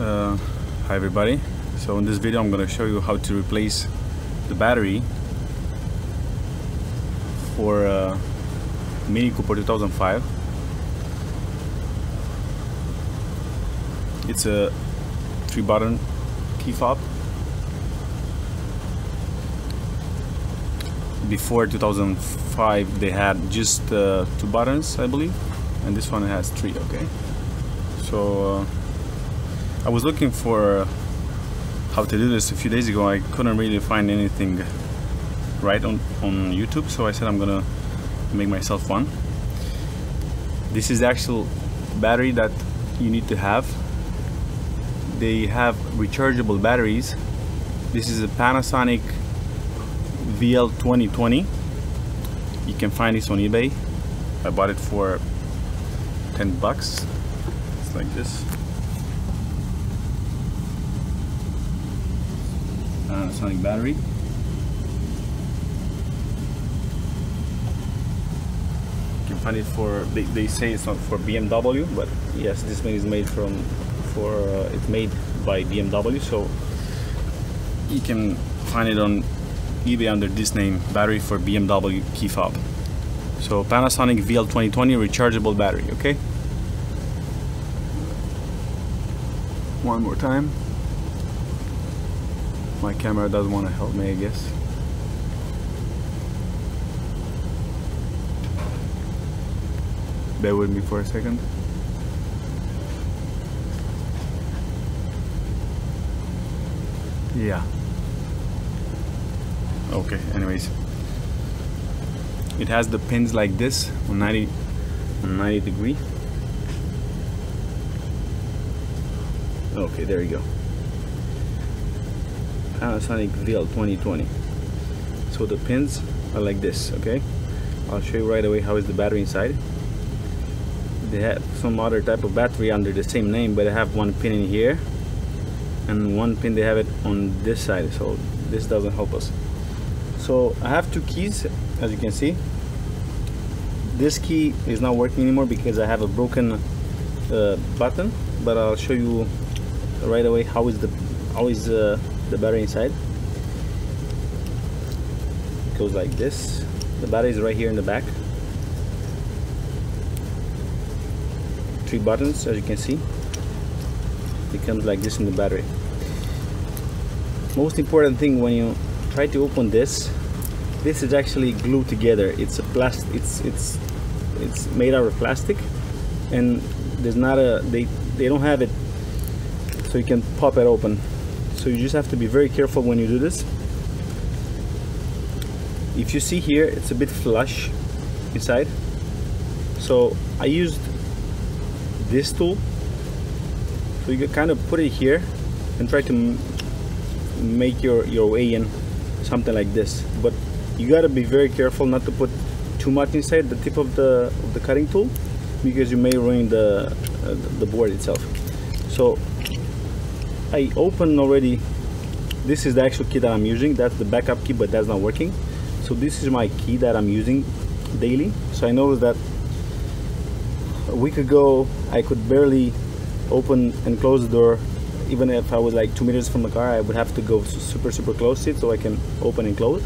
Hi everybody. So in this video I'm going to show you how to replace the battery for Mini Cooper 2005. It's a 3-button key fob. Before 2005 they had just 2 buttons, I believe, and this one has 3. Okay, so I was looking for how to do this a few days ago. I couldn't really find anything right on YouTube, so I said I'm gonna make myself one. This is the actual battery that you need to have. They have rechargeable batteries. This is a Panasonic VL2020. You can find this on eBay. I bought it for 10 bucks. It's like this. Panasonic battery. You can find it for, they say it's not for BMW, but yes, this one is made it's made by BMW, so you can find it on eBay under this name, battery for BMW key fob. So Panasonic VL2020 rechargeable battery. Okay, one more time. My camera doesn't want to help me, I guess. Bear with me for a second. Yeah. Okay, anyways. It has the pins like this on 90 degree. Okay, there you go. Panasonic VL2020. So the pins are like this. Okay, I'll show you right away how is the battery inside. They have some other type of battery under the same name, but they have one pin in here and one pin they have it on this side, so this doesn't help us. So I have 2 keys, as you can see. This key is not working anymore because I have a broken button, but I'll show you right away how is the battery inside. It goes like this. The battery is right here in the back. 3 buttons, as you can see. It comes like this in the battery. Most important thing when you try to open this is actually glued together. It's a plastic. It's made out of plastic, and there's not a they don't have it so you can pop it open. So you just have to be very careful when you do this. If you see here, it's a bit flush inside, so I used this tool. So you can kind of put it here and try to make your way in, something like this. But you got to be very careful not to put too much inside the tip of the cutting tool, because you may ruin the board itself. So I opened already. This is the actual key that I'm using. That's the backup key, but that's not working. So this is my key that I'm using daily. So I noticed that a week ago I could barely open and close the door. Even if I was like 2 meters from the car, I would have to go super close to it so I can open and close.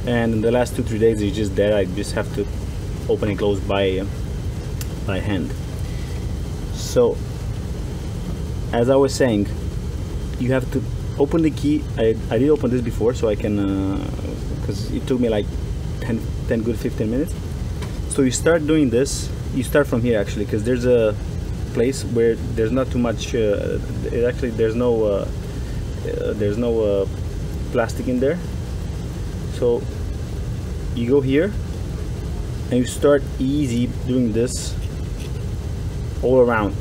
And in the last 2-3 days it's just that I just have to open and close by hand. So as I was saying, you have to open the key. I did open this before, so I can because it took me like 10 good 15 minutes. So you start doing this. You start from here actually, because there's a place where there's not too much actually there's no plastic in there. So you go here and you start easy doing this all around.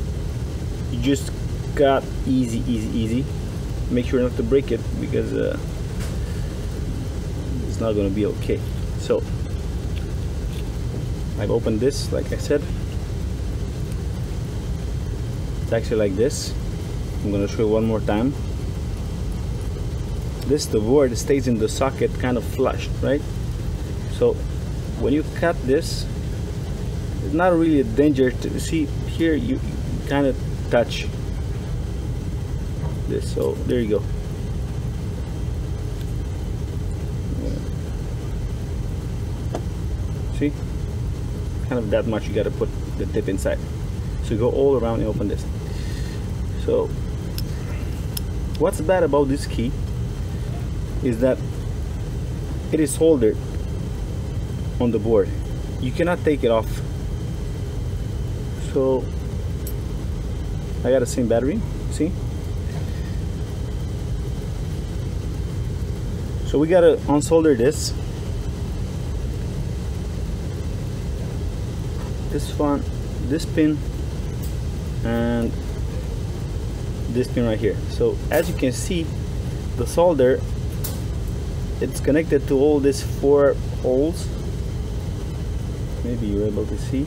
You just got easy. Make sure not to break it, because it's not going to be okay. So I've opened this, like I said. It's actually like this. I'm going to show you one more time. The board stays in the socket kind of flushed, right? So when you cut this, it's not really a danger to see here. You kind of touch this. So there you go. See, kind of that much you got to put the tip inside. So you go all around and open this. So what's bad about this key is that it is soldered on the board. You cannot take it off. So I got the same battery, see? So we gotta unsolder this one, this pin, and this pin right here. So as you can see, the solder, it's connected to all these 4 holes. Maybe you're able to see.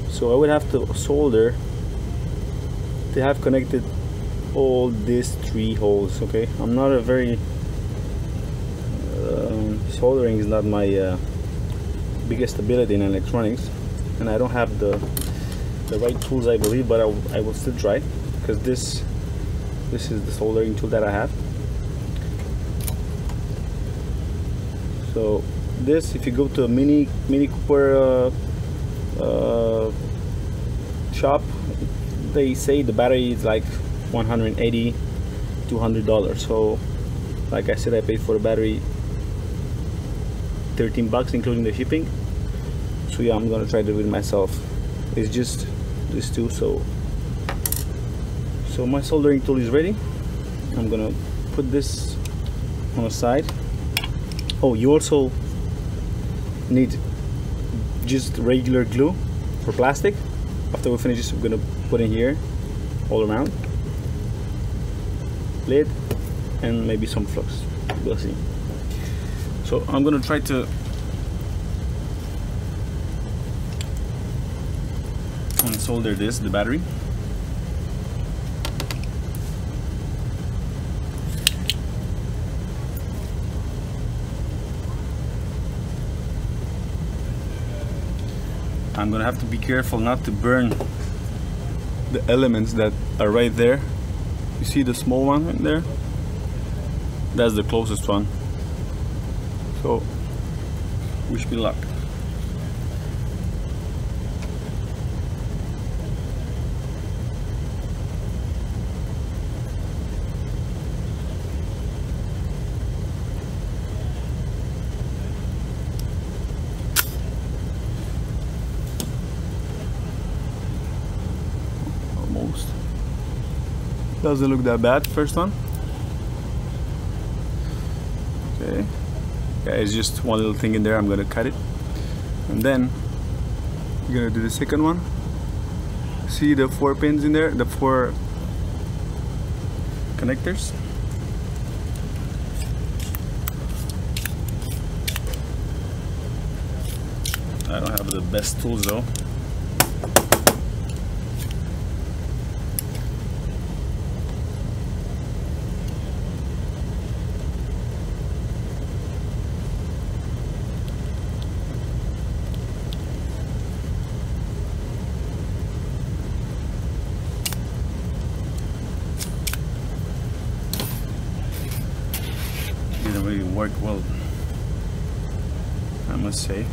So I would have to solder to have connected all these 3 holes. Okay, I'm not a very soldering is not my biggest ability in electronics, and I don't have the right tools, I believe, but I will still try, because this is the soldering tool that I have. So this, if you go to a Mini Cooper shop, they say the battery is like $180 $200. So like I said, I paid for the battery $13 including the shipping. So yeah, I'm gonna try to do it myself. It's just these two. So my soldering tool is ready. I'm gonna put this on the side. Oh, you also need just regular glue for plastic. After we finish this, we're gonna put in here all around, lid, and maybe some flux. We'll see. So I'm gonna try to unsolder this, the battery. I'm gonna have to be careful not to burn the elements that are right there. You see the small one right there? That's the closest one. So wish me luck. Almost. Doesn't look that bad, first one. Okay. Yeah, it's just one little thing in there. I'm gonna cut it, and then we're gonna do the second one. See the 4 pins in there, the 4 connectors. I don't have the best tools though. Didn't really work well, I must say.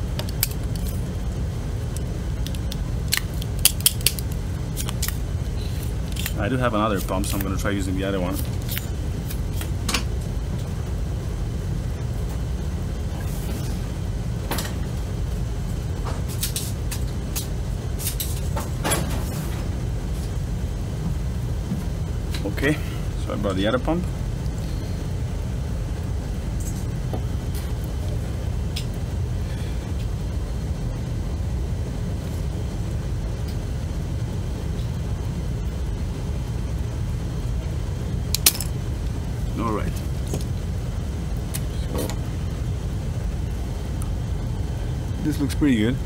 I do have another pump, so I'm going to try using the other one. Okay, so I brought the other pump. All right. So this looks pretty good.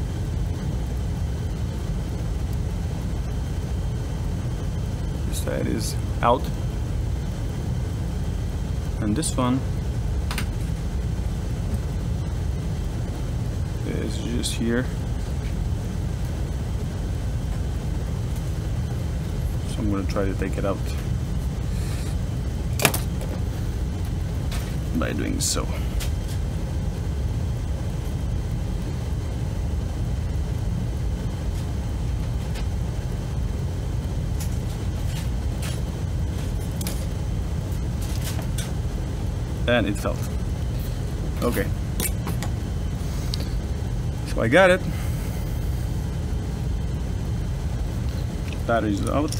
This side is out, and this one is just here. So I'm going to try to take it out. by doing so. And it fell. Okay. So I got it. Battery's out.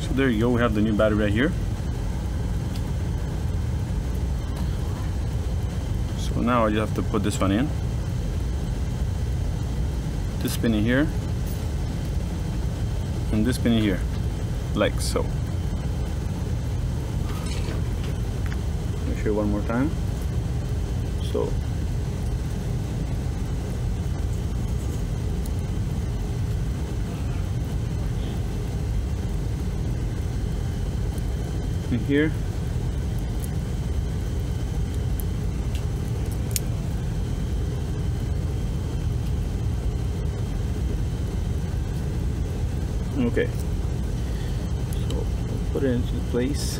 So there you go, we have the new battery right here. So now I just have to put this one in. This pin in here. And this pin in here. Like so. Make sure one more time. So in here, okay, so I'll put it into place.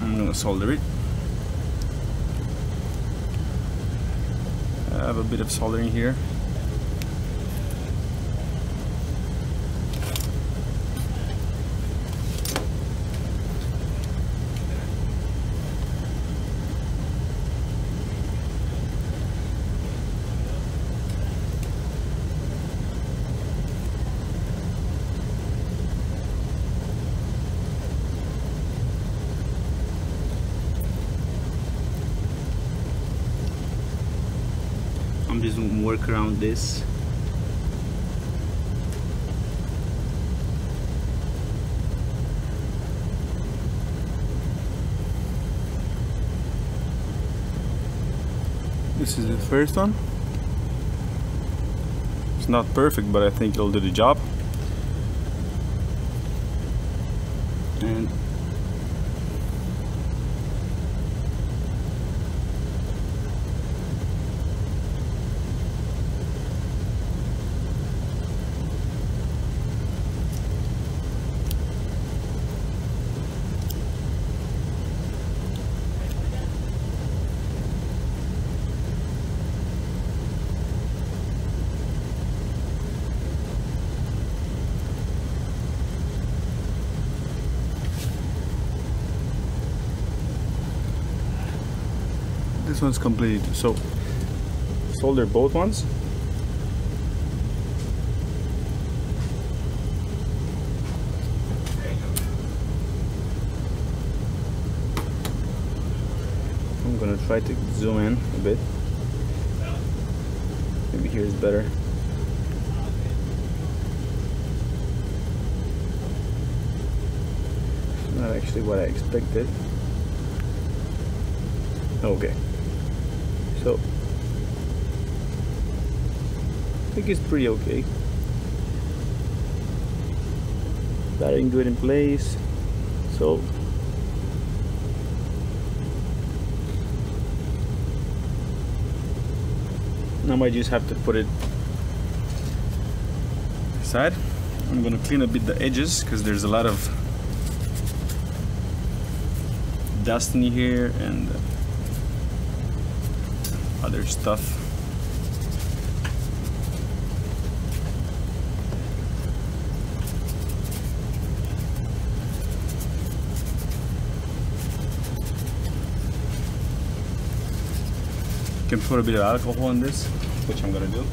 I'm gonna solder it. I have a bit of soldering here. I'm just gonna work around this. This is the first one. It's not perfect, but I think it'll do the job. And this one's completed. So solder both ones. I'm gonna try to zoom in a bit. Maybe here is better. Not actually what I expected. Okay. So I think it's pretty okay. Battery good in place. So now I just have to put it aside. I'm gonna clean a bit the edges because there's a lot of dust in here and other stuff. You can put a bit of alcohol on this, which I'm gonna do.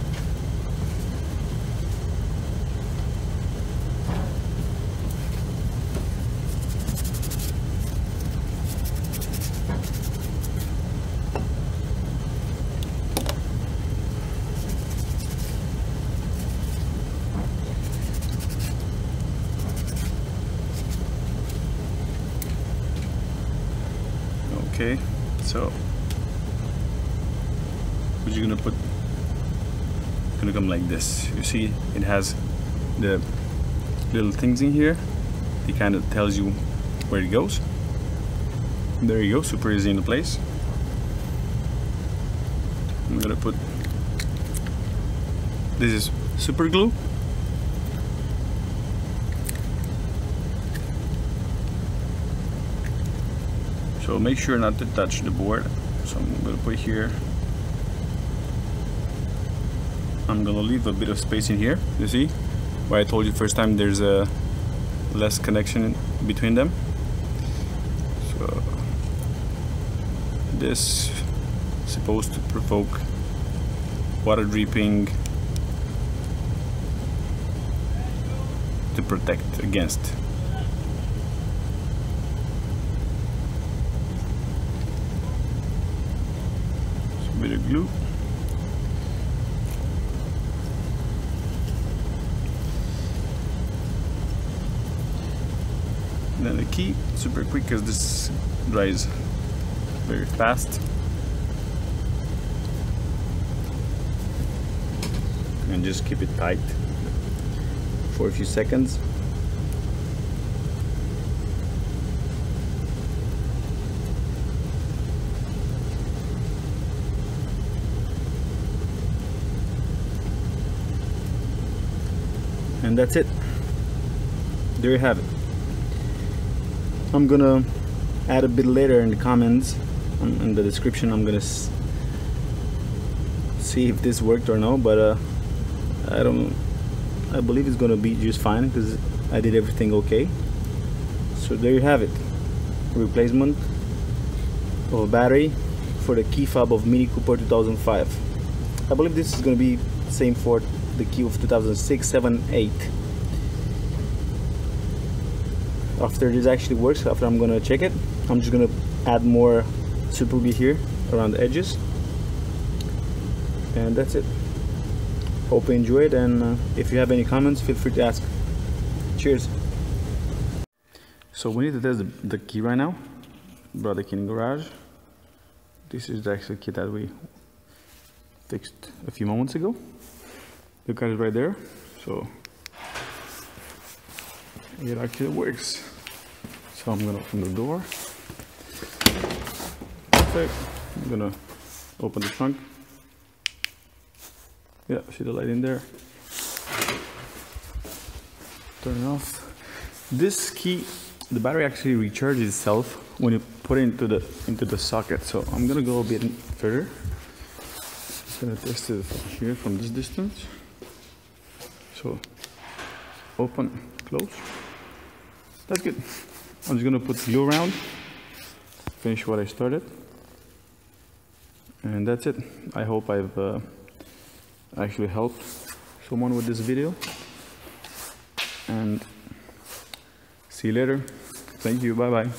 Okay, so what you're gonna put, it's gonna come like this. You see it has the little things in here. It kind of tells you where it goes. And there you go, super easy in place. I'm gonna put, this is super glue. So make sure not to touch the board. So I'm gonna put it here. I'm gonna leave a bit of space in here. You see? Where I told you first time there's a less connection between them. So this is supposed to provoke water dripping to protect against. A bit of glue. And then the key, super quick because this dries very fast. And just keep it tight for a few seconds. And that's it. There you have it. I'm gonna add a bit later in the comments, in the description. I'm gonna see if this worked or no, but I believe it's gonna be just fine because I did everything okay. So there you have it. Replacement of a battery for the key fob of Mini Cooper 2005. I believe this is gonna be the same for the key of 2006, 7, 8. After this actually works, after I'm gonna check it, I'm just gonna add more super glue here around the edges, and that's it. Hope you enjoyed, and if you have any comments, feel free to ask. Cheers. So we need to test the key right now. Brought the key in the garage. This is the actual key that we fixed a few moments ago. The card is right there, so it actually works. So I'm gonna open the door. Perfect. I'm gonna open the trunk. Yeah, see the light in there. Turn it off. This key, the battery actually recharges itself when you put it into the socket. So I'm gonna go a bit further. I'm gonna test it here from this distance. So open, close. That's good. I'm just gonna put glue around, finish what I started, and that's it. I hope I've actually helped someone with this video, and see you later. Thank you. Bye bye.